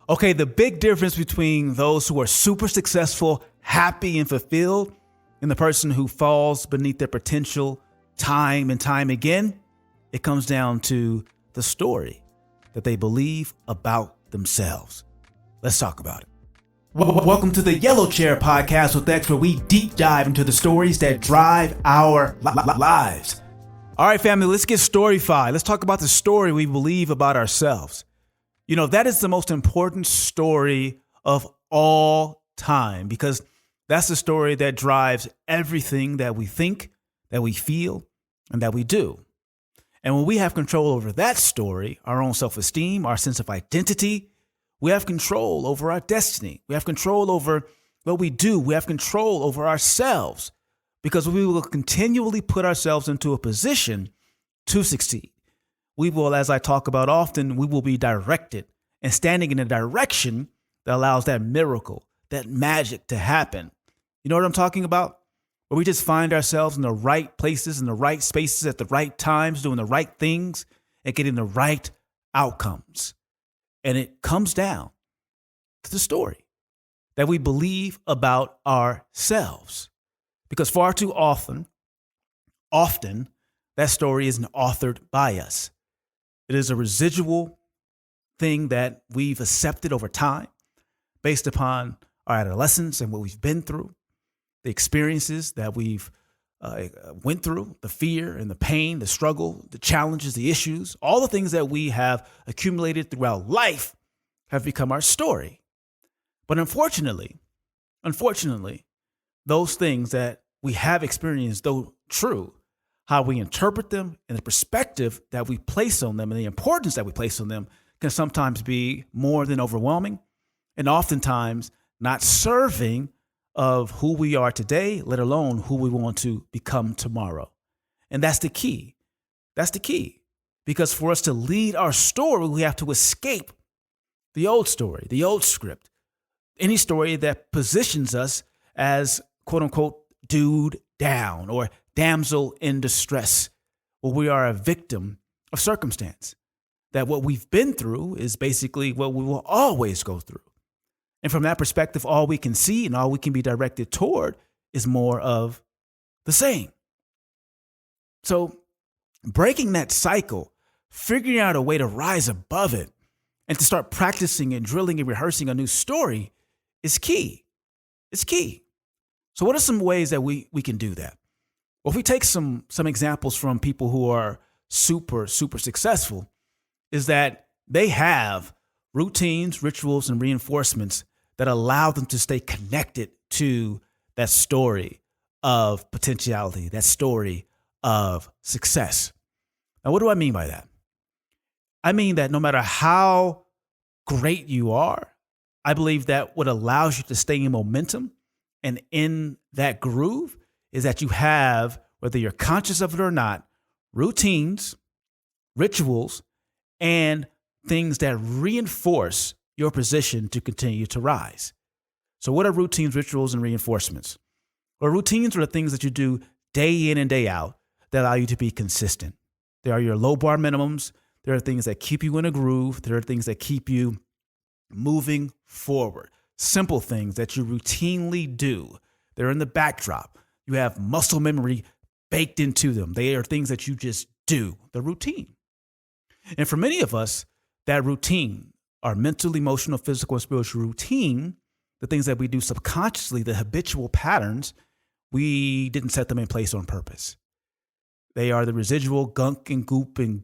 Okay, the big difference between those who are super successful, happy, and fulfilled, and the person who falls beneath their potential time and time again, it comes down to the story that they believe about themselves. Let's talk about it. Welcome to the Yellow Chair Podcast with X, where we deep dive into the stories that drive our lives. All right, family, let's get storified. Let's talk about the story we believe about ourselves. You know, that is the most important story of all time, because that's the story that drives everything that we think, that we feel, and that we do. And when we have control over that story, our own self-esteem, our sense of identity, we have control over our destiny. We have control over what we do. We have control over ourselves, because we will continually put ourselves into a position to succeed. We will, as I talk about often, we will be directed and standing in a direction that allows that miracle, that magic to happen. You know what I'm talking about? Where we just find ourselves in the right places, in the right spaces, at the right times, doing the right things and getting the right outcomes. And it comes down to the story that we believe about ourselves. Because far too often, that story isn't authored by us. It is a residual thing that we've accepted over time based upon our adolescence and what we've been through, the experiences that we've went through, the fear and the pain, the struggle, the challenges, the issues, all the things that we have accumulated throughout life have become our story. But unfortunately, those things that we have experienced, though true, how we interpret them and the perspective that we place on them and the importance that we place on them can sometimes be more than overwhelming and oftentimes not serving of who we are today, let alone who we want to become tomorrow. And that's the key. That's the key. Because for us to lead our story, we have to escape the old story, the old script, any story that positions us as, quote unquote, dude down or damsel in distress, where we are a victim of circumstance, that what we've been through is basically what we will always go through. And from that perspective, all we can see and all we can be directed toward is more of the same. So breaking that cycle, figuring out a way to rise above it and to start practicing and drilling and rehearsing a new story is key. It's key. So what are some ways that we can do that? Well, if we take some examples from people who are super successful, is that they have routines, rituals, and reinforcements that allow them to stay connected to that story of potentiality, that story of success. Now, what do I mean by that? I mean that no matter how great you are, I believe that what allows you to stay in momentum and in that groove is that you have, whether you're conscious of it or not, routines, rituals, and things that reinforce your position to continue to rise. So what are routines, rituals, and reinforcements? Well, routines are the things that you do day in and day out that allow you to be consistent. They are your low bar minimums. There are things that keep you in a groove. There are things that keep you moving forward. Simple things that you routinely do. They're in the backdrop. You have muscle memory baked into them. They are things that you just do, the routine. And for many of us, that routine, our mental, emotional, physical, and spiritual routine, the things that we do subconsciously, the habitual patterns, we didn't set them in place on purpose. They are the residual gunk and goop and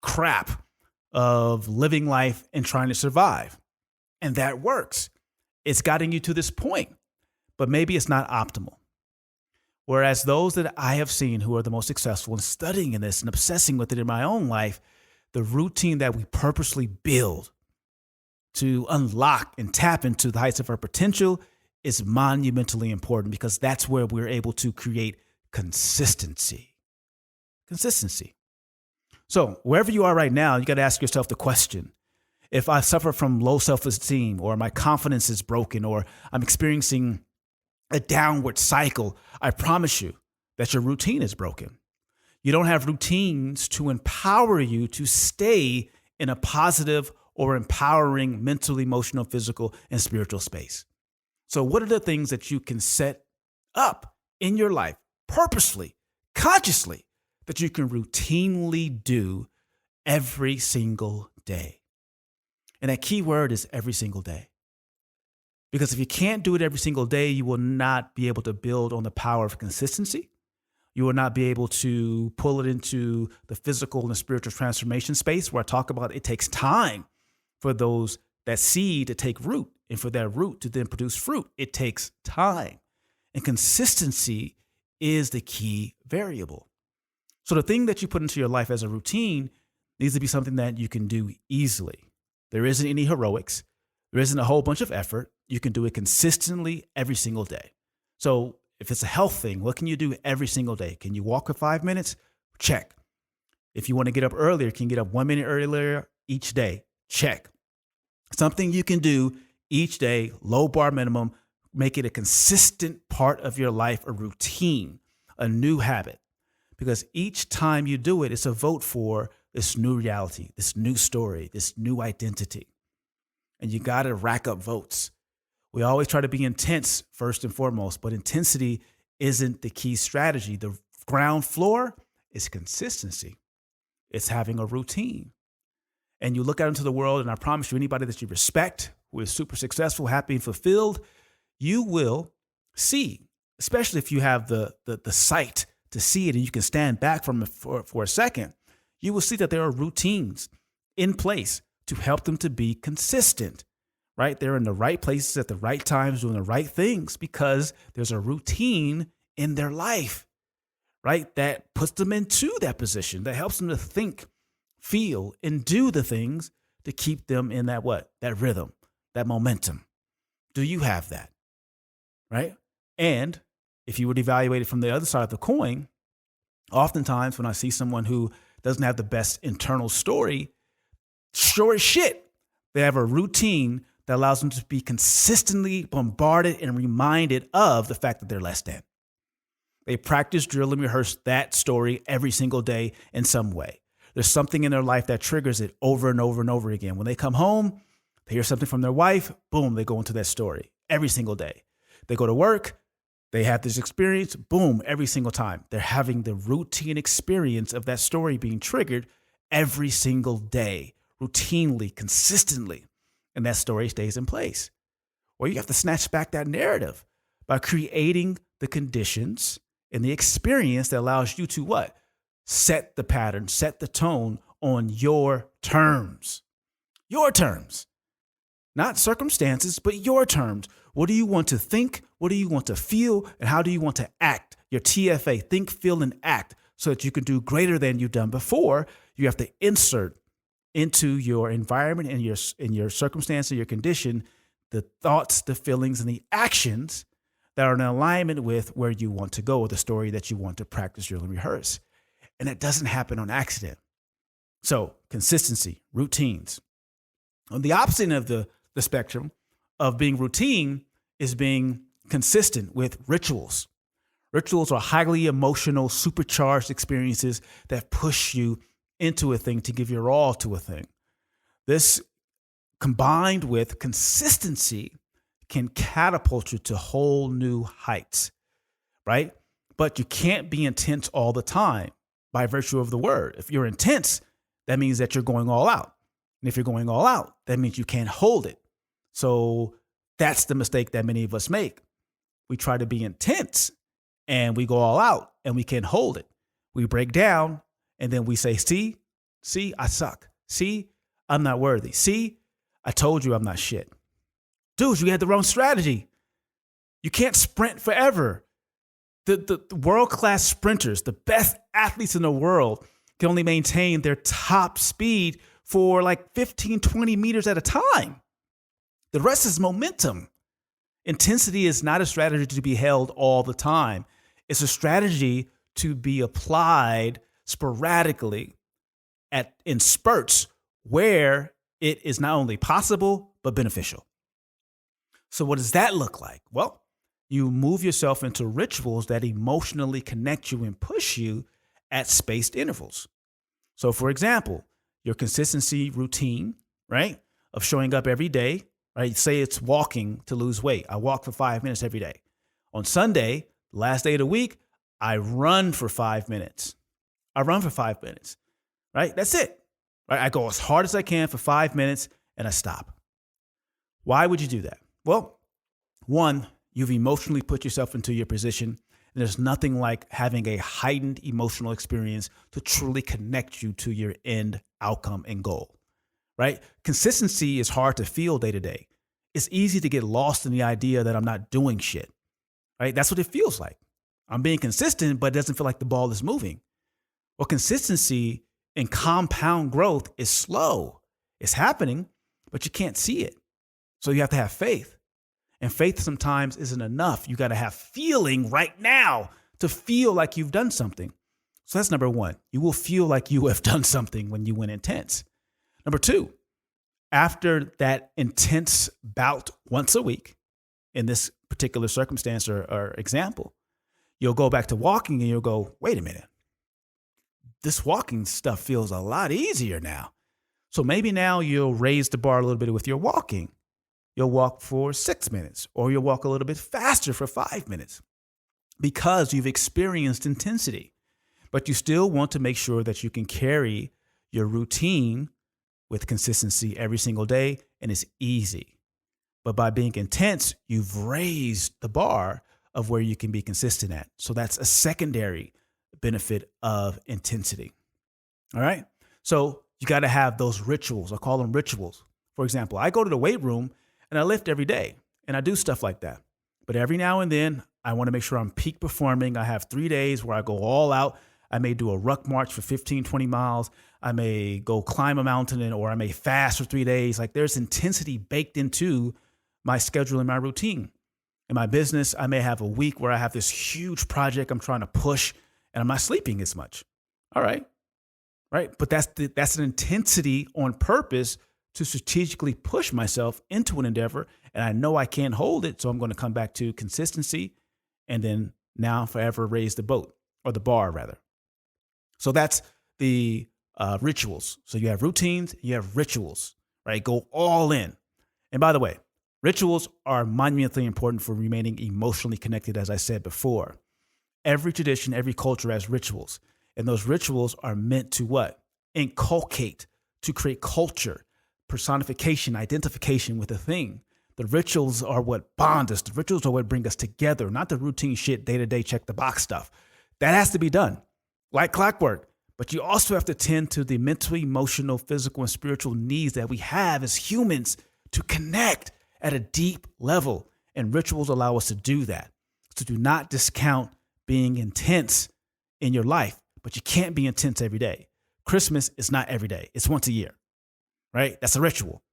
crap of living life and trying to survive. And that works. It's gotten you to this point, but maybe it's not optimal. Whereas those that I have seen who are the most successful in studying in this and obsessing with it in my own life, the routine that we purposely build to unlock and tap into the heights of our potential is monumentally important, because that's where we're able to create consistency. So wherever you are right now, you got to ask yourself the question: if I suffer from low self-esteem, or my confidence is broken, or I'm experiencing a downward cycle, I promise you that your routine is broken. You don't have routines to empower you to stay in a positive or empowering mental, emotional, physical, and spiritual space. So what are the things that you can set up in your life purposefully, consciously, that you can routinely do every single day? And that key word is every single day. Because if you can't do it every single day, you will not be able to build on the power of consistency. You will not be able to pull it into the physical and the spiritual transformation space where I talk about it takes time for that seed to take root and for that root to then produce fruit. It takes time. And consistency is the key variable. So the thing that you put into your life as a routine needs to be something that you can do easily. There isn't any heroics. There isn't a whole bunch of effort. You can do it consistently every single day. So if it's a health thing, what can you do every single day? Can you walk for 5 minutes? Check. If you want to get up earlier, can you get up 1 minute earlier each day? Check. Something you can do each day, low bar minimum, make it a consistent part of your life, a routine, a new habit. Because each time you do it, it's a vote for this new reality, this new story, this new identity. And you got to rack up votes. We always try to be intense first and foremost, but intensity isn't the key strategy. The ground floor is consistency. It's having a routine. And you look out into the world, and I promise you, anybody that you respect, who is super successful, happy, and fulfilled, you will see, especially if you have the sight to see it and you can stand back from it for a second, you will see that there are routines in place to help them to be consistent, right? They're in the right places at the right times, doing the right things because there's a routine in their life, right? That puts them into that position, that helps them to think, feel, and do the things to keep them in that what? That rhythm, that momentum. Do you have that, right? And if you would evaluate it from the other side of the coin, oftentimes when I see someone who doesn't have the best internal story, sure as shit, they have a routine that allows them to be consistently bombarded and reminded of the fact that they're less than. They practice, drill, and rehearse that story every single day in some way. There's something in their life that triggers it over and over and over again. When they come home, they hear something from their wife, boom, they go into that story every single day. They go to work, they have this experience, boom, every single time. They're having the routine experience of that story being triggered every single day, routinely, consistently, and that story stays in place. Well, you have to snatch back that narrative by creating the conditions and the experience that allows you to what? Set the pattern, set the tone on your terms. Your terms. Not circumstances, but your terms. What do you want to think? What do you want to feel? And how do you want to act? Your TFA, think, feel, and act, so that you can do greater than you've done before. You have to insert into your environment and your circumstance or your condition the thoughts, the feelings, and the actions that are in alignment with where you want to go, or the story that you want to practice, drill, and rehearse. And it doesn't happen on accident. So consistency, routines. On the opposite of the spectrum of being routine is being consistent with rituals. Rituals are highly emotional, supercharged experiences that push you into a thing to give your all to a thing. This, combined with consistency, can catapult you to whole new heights, right? But you can't be intense all the time by virtue of the word. If you're intense, that means that you're going all out. And if you're going all out, that means you can't hold it. So that's the mistake that many of us make. We try to be intense and we go all out and we can't hold it. We break down and then we say, see, I suck. See, I'm not worthy. See, I told you I'm not shit. Dude, you had the wrong strategy. You can't sprint forever. The world-class sprinters, the best athletes in the world, can only maintain their top speed for like 15, 20 meters at a time. The rest is momentum. Intensity is not a strategy to be held all the time. It's a strategy to be applied sporadically in spurts where it is not only possible, but beneficial. So what does that look like? Well, you move yourself into rituals that emotionally connect you and push you at spaced intervals. So for example, your consistency routine, right? of showing up every day, right? Say it's walking to lose weight. I walk for 5 minutes every day. On Sunday, the last day of the week, I run for 5 minutes. I run for 5 minutes, right? That's it. Right? I go as hard as I can for 5 minutes and I stop. Why would you do that? Well, one, you've emotionally put yourself into your position. And there's nothing like having a heightened emotional experience to truly connect you to your end outcome and goal, right? Consistency is hard to feel day to day. It's easy to get lost in the idea that I'm not doing shit, right? That's what it feels like. I'm being consistent, but it doesn't feel like the ball is moving. Well, consistency and compound growth is slow. It's happening, but you can't see it. So you have to have faith. And faith sometimes isn't enough. You got to have feeling right now to feel like you've done something. So that's number one. You will feel like you have done something when you went intense. Number two, after that intense bout once a week, in this particular circumstance or example, you'll go back to walking and you'll go, wait a minute. This walking stuff feels a lot easier now. So maybe now you'll raise the bar a little bit with your walking. You'll walk for 6 minutes, or you'll walk a little bit faster for 5 minutes because you've experienced intensity. But you still want to make sure that you can carry your routine with consistency every single day, and it's easy. But by being intense, you've raised the bar of where you can be consistent at. So that's a secondary benefit of intensity. All right. So you got to have those rituals. I call them rituals. For example, I go to the weight room and I lift every day and I do stuff like that. But every now and then I want to make sure I'm peak performing. I have 3 days where I go all out. I may do a ruck march for 15, 20 miles. I may go climb a mountain or I may fast for 3 days. Like there's intensity baked into my schedule and my routine. In my business, I may have a week where I have this huge project I'm trying to push and I'm not sleeping as much. All right. Right. But that's an intensity on purpose to strategically push myself into an endeavor. And I know I can't hold it. So I'm going to come back to consistency and then now forever raise the boat or the bar rather. So that's the rituals. So you have routines, you have rituals, right? Go all in. And by the way, rituals are monumentally important for remaining emotionally connected, as I said before. Every tradition, every culture has rituals. And those rituals are meant to what? Inculcate, to create culture, personification, identification with a thing. The rituals are what bond us. The rituals are what bring us together, not the routine shit, day-to-day, check the box stuff. That has to be done like clockwork. But you also have to tend to the mental, emotional, physical, and spiritual needs that we have as humans to connect at a deep level. And rituals allow us to do that. So do not discount being intense in your life, but you can't be intense every day. Christmas is not every day. It's once a year, right? That's a ritual.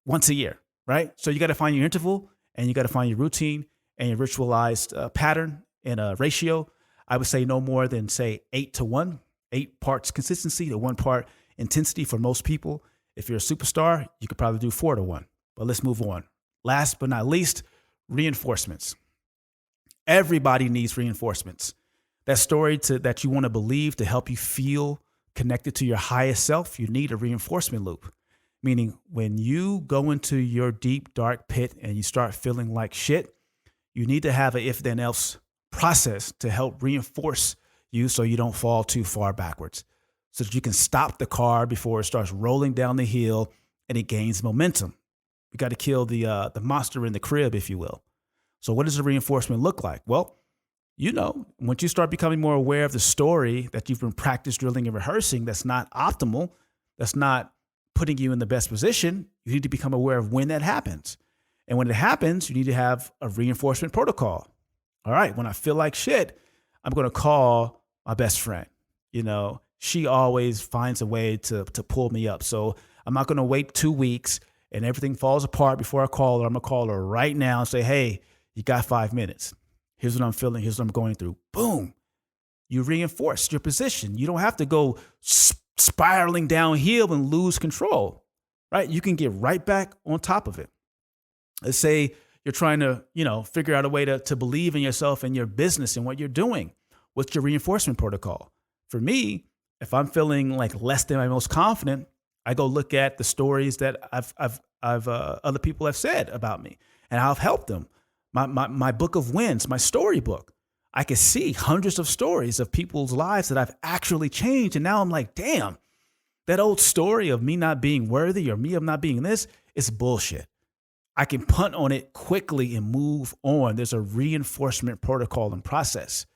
Once a year, right? So you got to find your interval and you got to find your routine and your ritualized pattern and a ratio. I would say no more than say 8-1, 8 parts consistency to 1 part intensity for most people. If you're a superstar, you could probably do 4-1, but let's move on. Last but not least, reinforcements. Everybody needs reinforcements. That story that you want to believe to help you feel connected to your highest self, you need a reinforcement loop. Meaning when you go into your deep, dark pit and you start feeling like shit, you need to have an if then else process to help reinforce you so you don't fall too far backwards, so that you can stop the car before it starts rolling down the hill and it gains momentum. We got to kill the monster in the crib, if you will. So what does the reinforcement look like? Well, once you start becoming more aware of the story that you've been practice drilling and rehearsing that's not optimal, that's not putting you in the best position, you need to become aware of when that happens. And when it happens, you need to have a reinforcement protocol. All right, when I feel like shit, I'm going to call my best friend. She always finds a way to pull me up. So I'm not going to wait 2 weeks and everything falls apart before I call her. I'm going to call her right now and say, hey, you got 5 minutes. Here's what I'm feeling. Here's what I'm going through. Boom. You reinforce your position. You don't have to go spiraling downhill and lose control, right? You can get right back on top of it. Let's say you're trying to, figure out a way to believe in yourself and your business and what you're doing. What's your reinforcement protocol? For me, if I'm feeling like less than my most confident, I go look at the stories that I've other people have said about me, and I've helped them. My book of wins, my storybook. I could see hundreds of stories of people's lives that I've actually changed. And now I'm like, damn, that old story of me not being worthy or me of not being this is bullshit. I can punt on it quickly and move on. There's a reinforcement protocol and process.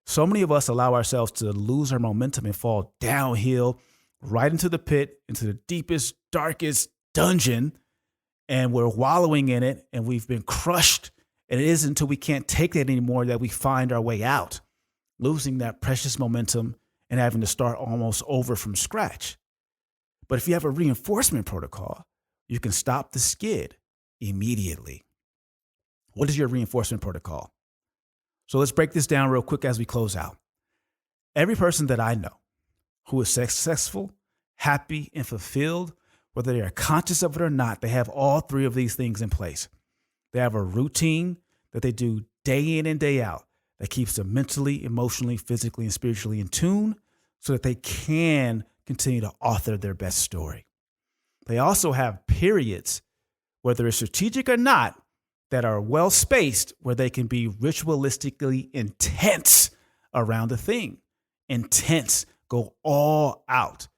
So many of us allow ourselves to lose our momentum and fall downhill right into the pit, into the deepest, darkest dungeon. And we're wallowing in it and we've been crushed. And it isn't until we can't take that anymore that we find our way out, losing that precious momentum and having to start almost over from scratch. But if you have a reinforcement protocol, you can stop the skid immediately. What is your reinforcement protocol? So let's break this down real quick as we close out. Every person that I know who is successful, happy, and fulfilled, whether they are conscious of it or not, they have all three of these things in place. They have a routine that they do day in and day out that keeps them mentally, emotionally, physically, and spiritually in tune so that they can continue to author their best story. They also have periods, whether it's strategic or not, that are well spaced where they can be ritualistically intense around the thing. Intense, go all out.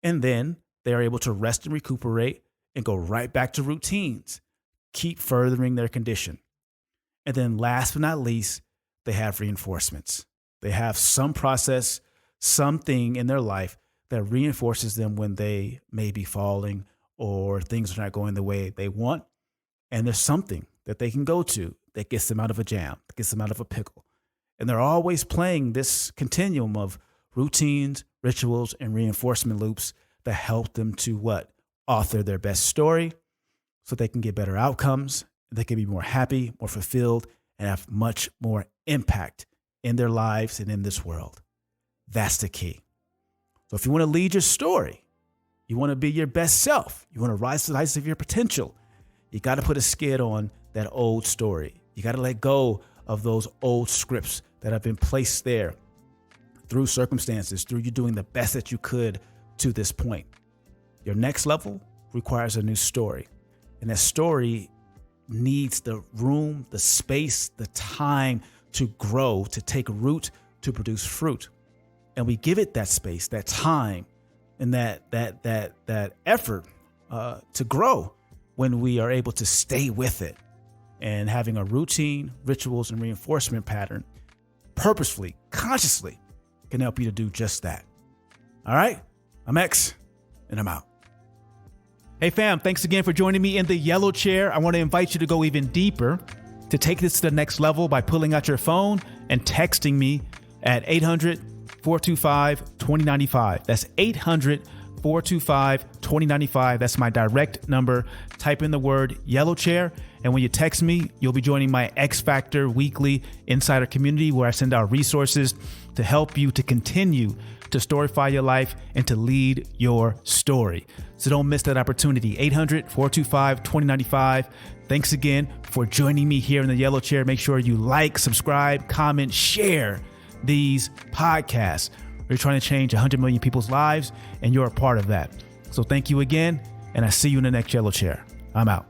And then they are able to rest and recuperate and go right back to routines. Keep furthering their condition. And then last but not least, they have reinforcements. They have some process, something in their life that reinforces them when they may be falling or things are not going the way they want. And there's something that they can go to that gets them out of a jam, that gets them out of a pickle. And they're always playing this continuum of routines, rituals, and reinforcement loops that help them to what? Author their best story, so they can get better outcomes, they can be more happy, more fulfilled, and have much more impact in their lives and in this world. That's the key. So if you want to lead your story, you want to be your best self, you want to rise to the heights of your potential, you got to put a skid on that old story. You got to let go of those old scripts that have been placed there through circumstances, through you doing the best that you could to this point. Your next level requires a new story. And that story needs the room, the space, the time to grow, to take root, to produce fruit. And we give it that space, that time, and that effort to grow when we are able to stay with it. And having a routine, rituals, and reinforcement pattern purposefully, consciously can help you to do just that. All right, I'm X, and I'm out. Hey fam, thanks again for joining me in the yellow chair. I want to invite you to go even deeper, to take this to the next level by pulling out your phone and texting me at 800-425-2095. That's 800-425-2095. That's my direct number. Type in the word yellow chair. And when you text me, you'll be joining my X Factor weekly insider community where I send out resources to help you to continue to storify your life and to lead your story. So don't miss that opportunity. 800-425-2095. Thanks again for joining me here in the yellow chair. Make sure you like, subscribe, comment, share these podcasts. We're trying to change 100 million people's lives, and you're a part of that. So thank you again, and I see you in the next yellow chair. I'm out.